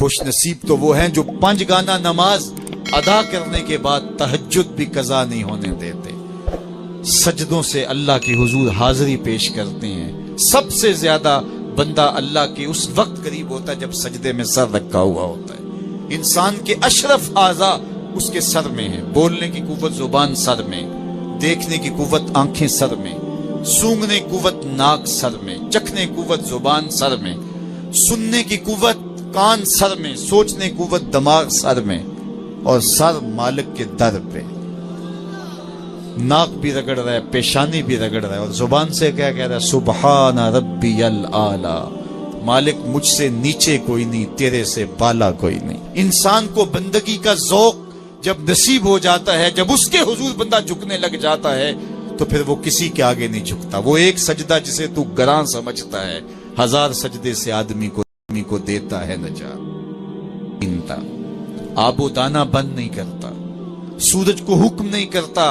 خوش نصیب تو وہ ہیں جو 5 گانا نماز ادا کرنے کے بعد تہجد بھی قضا نہیں ہونے دیتے، سجدوں سے اللہ کی حضور حاضری پیش کرتے ہیں۔ سب سے زیادہ بندہ اللہ کے اس وقت قریب ہوتا ہے جب سجدے میں سر رکھا ہوا ہوتا ہے۔ انسان کے اشرف اعضاء اس کے سر میں ہیں، بولنے کی قوت زبان سر میں، دیکھنے کی قوت آنکھیں سر میں، سونگنے کی قوت ناک سر میں، چکھنے کی قوت زبان سر میں، سننے کی قوت کان سر میں، سوچنے کی قوت دماغ سر میں، اور سر مالک کے در پہ۔ ناک بھی رگڑ رہا ہے، پیشانی بھی رگڑ رہا ہے، اور زبان سے کیا کہہ رہا ہے؟ سبحان ربی الاعلی، مالک مجھ سے نیچے کوئی نہیں، تیرے سے بالا کوئی نہیں۔ انسان کو بندگی کا ذوق جب نصیب ہو جاتا ہے، جب اس کے حضور بندہ جھکنے لگ جاتا ہے، تو پھر وہ کسی کے آگے نہیں جھکتا۔ وہ ایک سجدہ جسے تو گراں سمجھتا ہے، 1000 سجدے سے آدمی کو دیتا ہے نجات۔ آب و دانہ بند نہیں کرتا، سورج کو حکم نہیں کرتا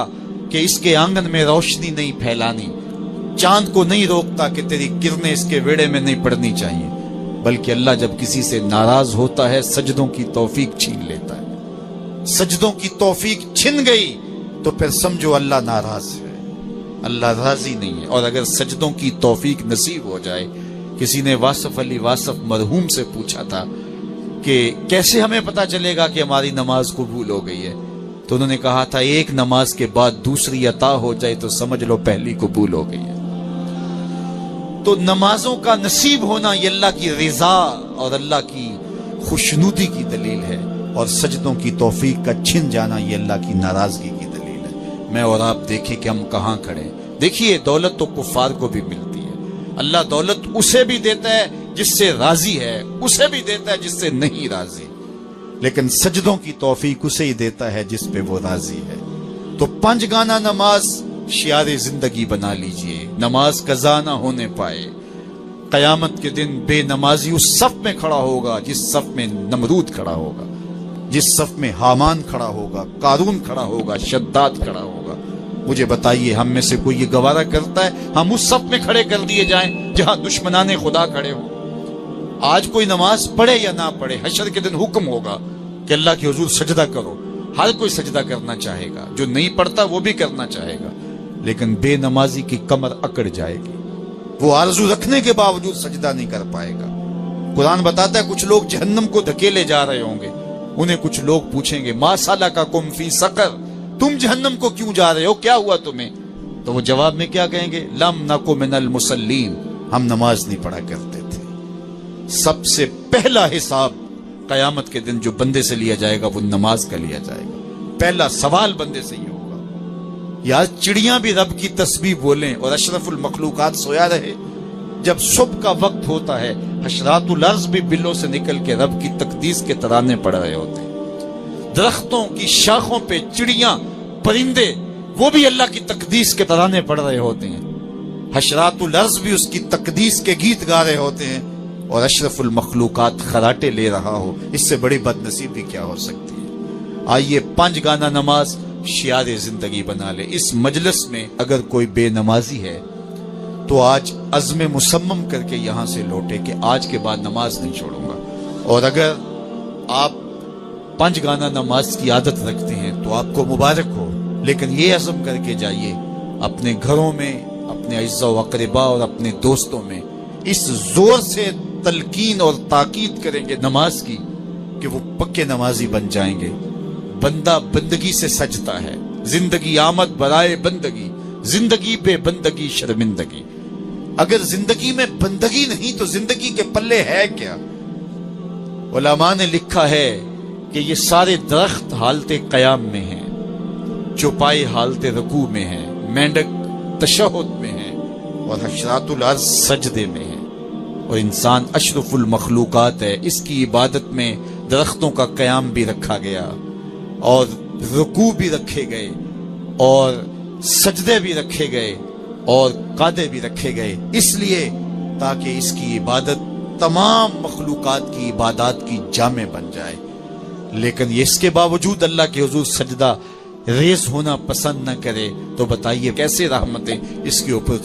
کہ اس کے آنگن میں روشنی نہیں پھیلانی، چاند کو نہیں روکتا کہ تیری کرنیں اس کے ویڑے میں نہیں پڑنی چاہیے، بلکہ اللہ جب کسی سے ناراض ہوتا ہے سجدوں کی توفیق چھین لیتا ہے۔ سجدوں کی توفیق چھن گئی تو پھر سمجھو اللہ ناراض ہے، اللہ راضی نہیں ہے۔ اور اگر سجدوں کی توفیق نصیب ہو جائے، کسی نے واصف علی واصف مرحوم سے پوچھا تھا کہ کیسے ہمیں پتا چلے گا کہ ہماری نماز قبول ہو گئی ہے، تو انہوں نے کہا تھا ایک نماز کے بعد دوسری عطا ہو جائے تو سمجھ لو پہلی قبول ہو گئی ہے۔ تو نمازوں کا نصیب ہونا یہ اللہ کی رضا اور اللہ کی خوشنودی کی دلیل ہے، اور سجدوں کی توفیق کا چھن جانا یہ اللہ کی ناراضگی کی دلیل ہے۔ میں اور آپ دیکھیں کہ ہم کہاں کھڑے ہیں۔ دیکھیے دولت تو کفار کو بھی ملتی ہے، اللہ دولت اسے بھی دیتا ہے جس سے راضی ہے، اسے بھی دیتا ہے جس سے نہیں راضی، لیکن سجدوں کی توفیق اسے ہی دیتا ہے جس پہ وہ راضی ہے۔ تو 5 گانا نماز شعار زندگی بنا لیجئے، نماز قضا نہ ہونے پائے۔ قیامت کے دن بے نمازی اس صف میں کھڑا ہوگا جس صف میں نمرود کھڑا ہوگا، جس صف میں حامان کھڑا ہوگا، قارون کھڑا ہوگا، شداد کھڑا ہوگا۔ مجھے بتائیے ہم میں سے کوئی یہ گوارہ کرتا ہے ہم اس صف میں کھڑے کر دیے جائیں جہاں دشمنان خدا کھڑے ہوں؟ آج کوئی نماز پڑھے یا نہ پڑھے، حشر کے دن حکم ہوگا کہ اللہ کی حضور سجدہ کرو۔ ہر کوئی سجدہ کرنا چاہے گا، جو نہیں پڑھتا وہ بھی کرنا چاہے گا، لیکن بے نمازی کی کمر اکڑ جائے گی، وہ آرزو رکھنے کے باوجود سجدہ نہیں کر پائے گا۔ قرآن بتاتا ہے کچھ لوگ جہنم کو دھکیلے جا رہے ہوں گے، انہیں کچھ لوگ پوچھیں گے ما سلککم فی سقر، تم جہنم کو کیوں جا رہے ہو، کیا ہوا تمہیں؟ تو وہ جواب میں کیا کہیں گے؟ لم نک من المصلین، ہم نماز نہیں پڑھا کرتے تھے۔ سب سے پہلا حساب قیامت کے دن جو بندے سے لیا جائے گا وہ نماز کا لیا جائے گا۔ پہلا سوال بندے سے یہ ہوگا۔ یا چڑیاں بھی رب کی تسبیح بولیں اور اشرف المخلوقات سویا رہے، جب صبح کا وقت ہوتا ہے حشرات الارض بھی بلوں سے نکل کے رب کی تقدیس کے ترانے پڑھ رہے ہوتے ہیں۔ درختوں کی شاخوں پہ چڑیاں پرندے وہ بھی اللہ کی تقدیس کے ترانے پڑھ رہے ہوتے ہیں، حشرات الارض بھی اس کی تقدیس کے گیت گا رہے ہوتے ہیں، اور اشرف المخلوقات خراٹے لے رہا ہو۔ اس سے بڑی بد نصیبی کیا ہو سکتی ہے؟ آئیے 5 گانا نماز شعار زندگی بنا لے۔ اس مجلس میں اگر کوئی بے نمازی ہے تو آج عزم مصمم کر کے یہاں سے لوٹے کہ آج کے بعد نماز نہیں چھوڑوں گا۔ اور اگر آپ 5 گانا نماز کی عادت رکھتے ہیں تو آپ کو مبارک ہو، لیکن یہ عزم کر کے جائیے اپنے گھروں میں، اپنے اعزاء و اقرباء اور اپنے دوستوں میں اس زور سے تلقین اور تاکید کریں گے نماز کی کہ وہ پکے نمازی بن جائیں گے۔ بندہ بندگی سے سجتا ہے، زندگی آمد برائے بندگی، زندگی بے بندگی شرمندگی۔ اگر زندگی میں بندگی نہیں تو زندگی کے پلے ہے کیا؟ علماء نے لکھا ہے کہ یہ سارے درخت حالت قیام میں ہیں، چوپائی حالت رکوع میں ہے، مینڈک تشہد میں ہے، اور حشرات الارض سجدے میں ہے، اور انسان اشرف المخلوقات ہے۔ اس کی عبادت میں درختوں کا قیام بھی رکھا گیا، اور رکوع بھی رکھے گئے، اور سجدے بھی رکھے گئے، اور قعدے بھی رکھے گئے، اس لیے تاکہ اس کی عبادت تمام مخلوقات کی عبادات کی جامع بن جائے۔ لیکن اس کے باوجود اللہ کے حضور سجدہ ریز ہونا پسند نہ کرے تو بتائیے کیسے رحمتیں اس کے اوپر